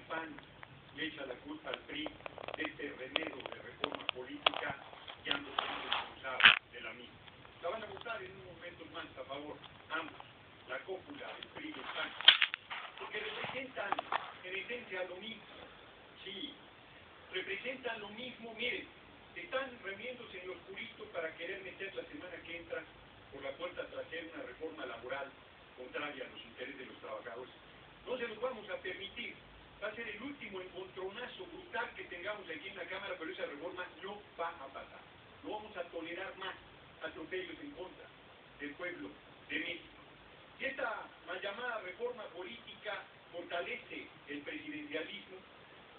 PAN le echa la culpa al PRI de este remedio de reforma política que ambos son responsables de la misma. La van a votar en un momento más a favor, ambos, la cópula, el PRI y el PAN, porque representan en esencia lo mismo. Sí, representan lo mismo. Miren, están reuniéndose en los oscurito para querer meter la semana que entra por la puerta trasera una reforma laboral contraria a los intereses de los trabajadores. No se los vamos a permitir. Va a ser el último encontronazo brutal que tengamos aquí en la Cámara, pero esa reforma no va a pasar. No vamos a tolerar más atropellos en contra del pueblo de México. Y esta mal llamada reforma política fortalece el presidencialismo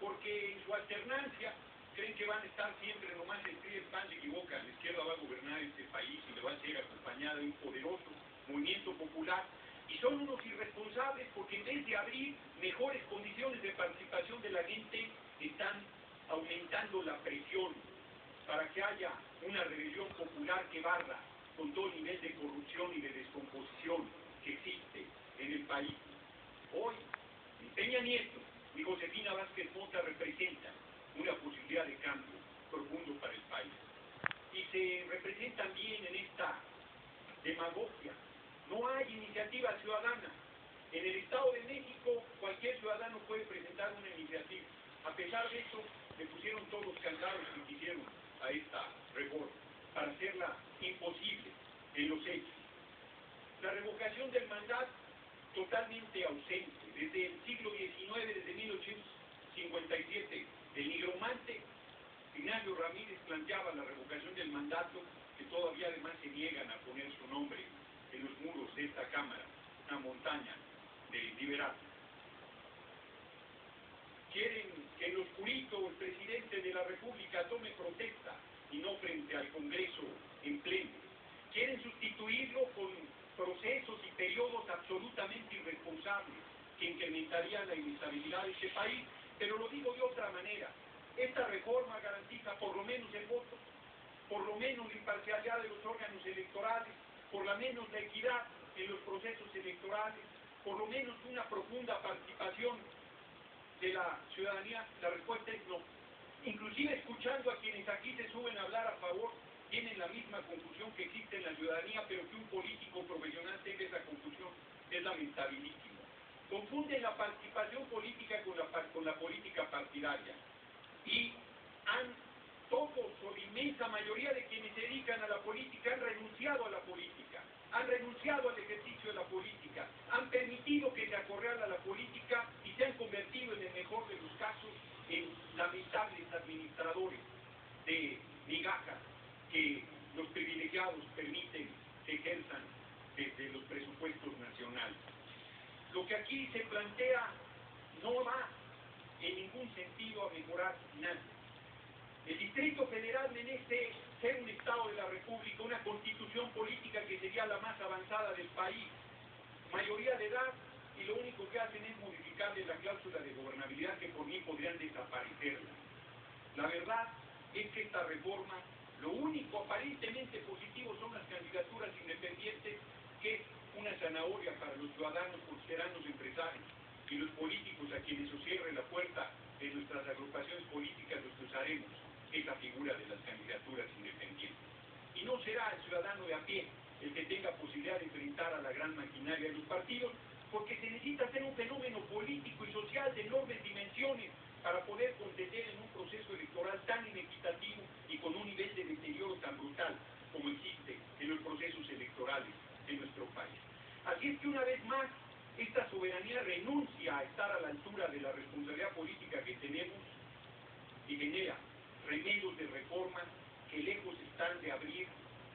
porque en su alternancia creen que van a estar siempre nomás el PRI y el PAN. Se equivocan, la izquierda va a gobernar este país y le va a ser acompañada de un poderoso movimiento popular. Y son unos irresponsables porque en vez de abrir mejores condiciones de participación de la gente, están aumentando la presión para que haya una rebelión popular que barra con todo nivel de corrupción y de descomposición que existe en el país. Hoy, ni Peña Nieto ni Josefina Vázquez Mota representan una posibilidad de cambio profundo para el país. Y se representan bien en esta demagogia. No hay iniciativa ciudadana. En el Estado de México cualquier ciudadano puede presentar una iniciativa. A pesar de eso, le pusieron todos los candados que quisieron a esta reforma para hacerla imposible en los hechos. La revocación del mandato totalmente ausente. Desde el siglo XIX, desde 1857, el nigromante Ignacio Ramírez planteaba la revocación del mandato, que todavía además se niegan a poner su nombre en los muros de esta Cámara, una montaña de liberales. Quieren que en lo oscurito el presidente de la República tome protesta y no frente al Congreso en pleno. Quieren sustituirlo con procesos y periodos absolutamente irresponsables que incrementarían la inestabilidad de este país, pero lo digo de otra manera. Esta reforma garantiza por lo menos el voto, por lo menos la imparcialidad de los órganos electorales, por lo menos la equidad en los procesos electorales, por lo menos una profunda participación de la ciudadanía. La respuesta es no. Inclusive escuchando a quienes aquí se suben a hablar a favor, tienen la misma confusión que existe en la ciudadanía, pero que un político profesional tenga esa confusión es lamentabilísimo. Confunden la participación política con la política partidaria. Y todos o la inmensa mayoría de quienes se dedican a la política han renunciado a la política, han renunciado al ejercicio de la política, han permitido que se acorrala la política y se han convertido en el mejor de los casos en lamentables administradores de migajas que los privilegiados permiten que ejerzan desde los presupuestos nacionales. Lo que aquí se plantea no va en ningún sentido a mejorar nada. El Distrito Federal merece ser un Estado de la República, una constitución política que sería la más avanzada del país, mayoría de edad, y lo único que hacen es modificarle la cláusula de gobernabilidad, que por mí podrían desaparecerla. La verdad es que esta reforma, lo único aparentemente positivo son las candidaturas independientes, que es una zanahoria para los ciudadanos, porque serán los empresarios y los políticos a quienes os cierre la puerta de nuestras agrupaciones políticas los que usaremos esa figura de las candidaturas independientes. Y no será el ciudadano de a pie el que tenga posibilidad de enfrentar a la gran maquinaria de los partidos, porque se necesita hacer un fenómeno político y social de enormes dimensiones para poder contender en un proceso electoral tan inequitativo y con un nivel de deterioro tan brutal como existe en los procesos electorales de nuestro país. Así es que una vez más, esta soberanía renuncia a estar a la altura de la responsabilidad política que tenemos y genera remedios de reforma que lejos están de abrir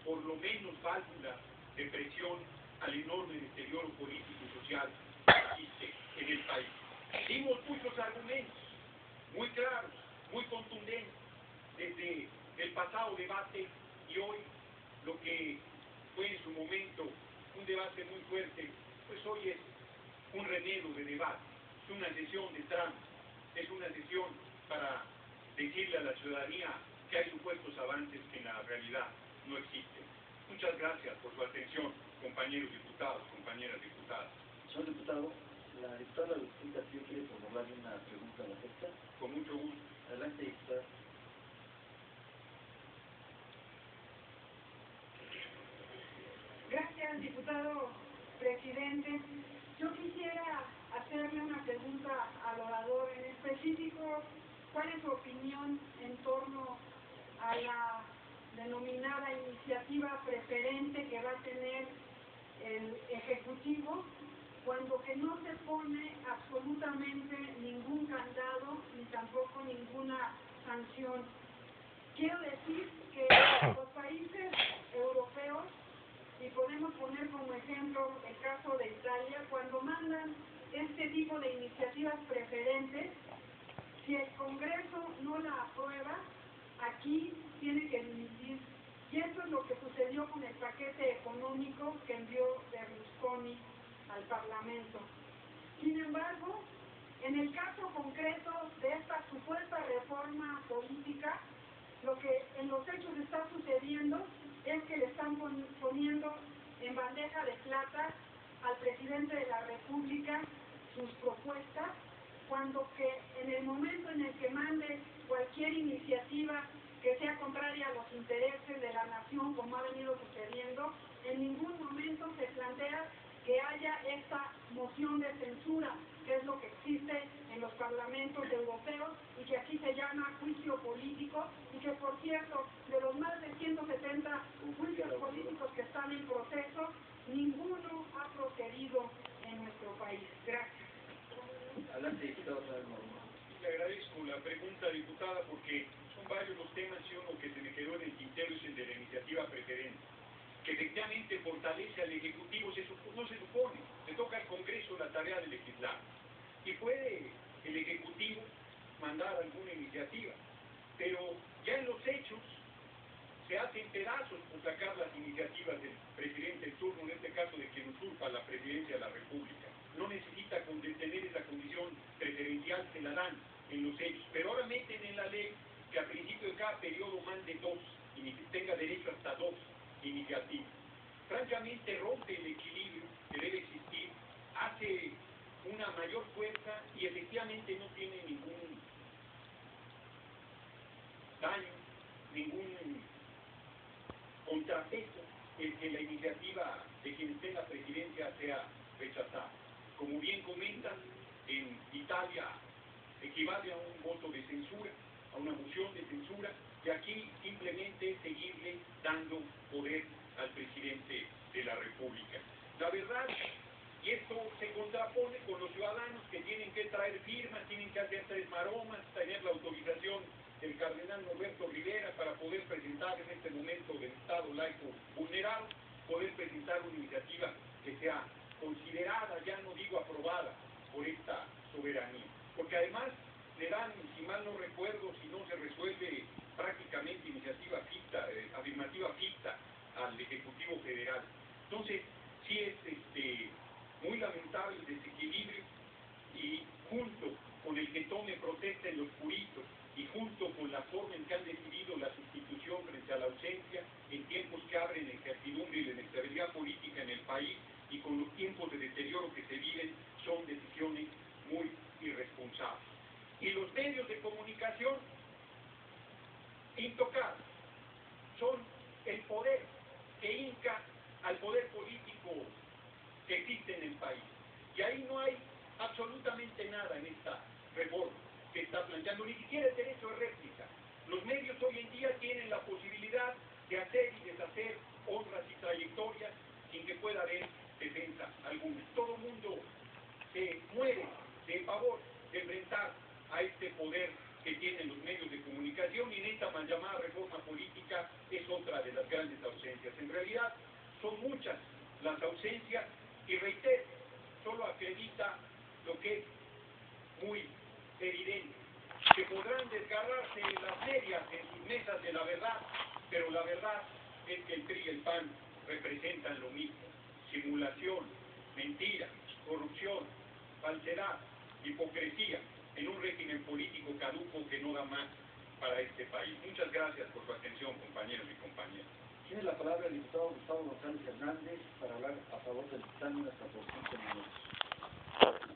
por lo menos válvulas de presión al enorme deterioro político y social que existe en el país. Dimos muchos argumentos muy claros, muy contundentes desde el pasado debate, y hoy lo que fue en su momento un debate muy fuerte, pues hoy es un remedio de debate, es una sesión de trámite, es una sesión para decirle a la ciudadanía que hay supuestos avances que en la realidad no existen. Muchas gracias por su atención, compañeros diputados, compañeras diputadas. Señor diputado, la diputada Lupita Pío quiere formularle una pregunta. ¿Cuál es su opinión en torno a la denominada iniciativa preferente que va a tener el Ejecutivo, cuando que no se pone absolutamente ningún candado ni tampoco ninguna sanción? Quiero decir que los países europeos, y podemos poner como ejemplo el caso de Italia, cuando mandan este tipo de iniciativas preferentes, si el Congreso no la aprueba, aquí tiene que dimitir. Y eso es lo que sucedió con el paquete económico que envió Berlusconi al Parlamento. Sin embargo, en el caso concreto de esta supuesta reforma política, lo que en los hechos está sucediendo es que le están poniendo en bandeja de plata al presidente de la República sus propuestas, cuando que en el momento en el que mande cualquier iniciativa que sea contraria a los intereses de la nación, como ha venido sucediendo, en ningún momento se plantea que haya esta moción de censura, que es lo que existe en los parlamentos europeos y que aquí se llama juicio político, y que, por cierto, de los más de 170 juicios políticos que están en proceso, ninguno ha procedido en nuestro país. Gracias. Adelante, diputado. Le agradezco la pregunta, diputada, porque son varios los temas y uno que se me quedó en el tintero es el de la iniciativa preferente, que efectivamente fortalece al Ejecutivo. No se supone, le toca al Congreso la tarea de legislar, y puede el Ejecutivo mandar alguna iniciativa, pero ya en los hechos se hacen pedazos por sacar las iniciativas del presidente en turno, en este caso de quien usurpa la presidencia de la República. No necesita tener esa condición preferencial, se la dan en los hechos, pero ahora meten en la ley que a principio de cada periodo mande tenga derecho hasta dos iniciativas. Francamente rompe el equilibrio que debe existir, hace una mayor fuerza y efectivamente no tiene ningún daño, ningún contrapeso el que la iniciativa de quien esté en la presidencia sea rechazada. Como bien comentan, en Italia equivale a un voto de censura, a una moción de censura, y aquí simplemente es seguirle dando poder al presidente de la República. La verdad, y esto se contrapone con los ciudadanos que tienen que traer firmas, tienen que hacer 3 maromas, tener la autorización del cardenal Norberto Rivera para poder presentar en este momento del Estado laico vulnerado, poder presentar una iniciativa que sea considerada, ya no digo aprobada, por esta soberanía. Porque además le dan, si mal no recuerdo, si no se resuelve prácticamente iniciativa ficta, afirmativa ficta al Ejecutivo Federal. Entonces, sí es muy lamentable el desequilibrio, y junto con el que tome protesta en los puritos y junto con la forma en que han decidido la sustitución frente a la ausencia, en tiempos que abren la incertidumbre y la inestabilidad política en el país y con los tiempos de deterioro que se viven, son decisiones muy irresponsables. Y los medios de comunicación intocables son el poder que hinca al poder político que existe en el país. Y ahí no hay absolutamente nada en esta reforma que está planteando, ni siquiera el derecho de réplica. Los medios hoy en día tienen la posibilidad de hacer y deshacer honras y trayectorias sin que pueda haber defensa alguna. Todo el mundo se muere de pavor de enfrentar a este poder que tienen los medios de comunicación, y en esta mal llamada reforma política es otra de las grandes ausencias. En realidad son muchas las ausencias, y reitero, solo acredita lo que es muy evidente, que podrán desgarrarse en las medias, en sus mesas de la verdad, pero la verdad es que el PRI y el PAN representan lo mismo: simulación, mentira, corrupción, falsedad, hipocresía, en un régimen político caduco que no da más para este país. Muchas gracias por su atención, compañeros y compañeras. Tiene la palabra el diputado Gustavo González Hernández para hablar a favor del dictamen hasta por 5 minutos.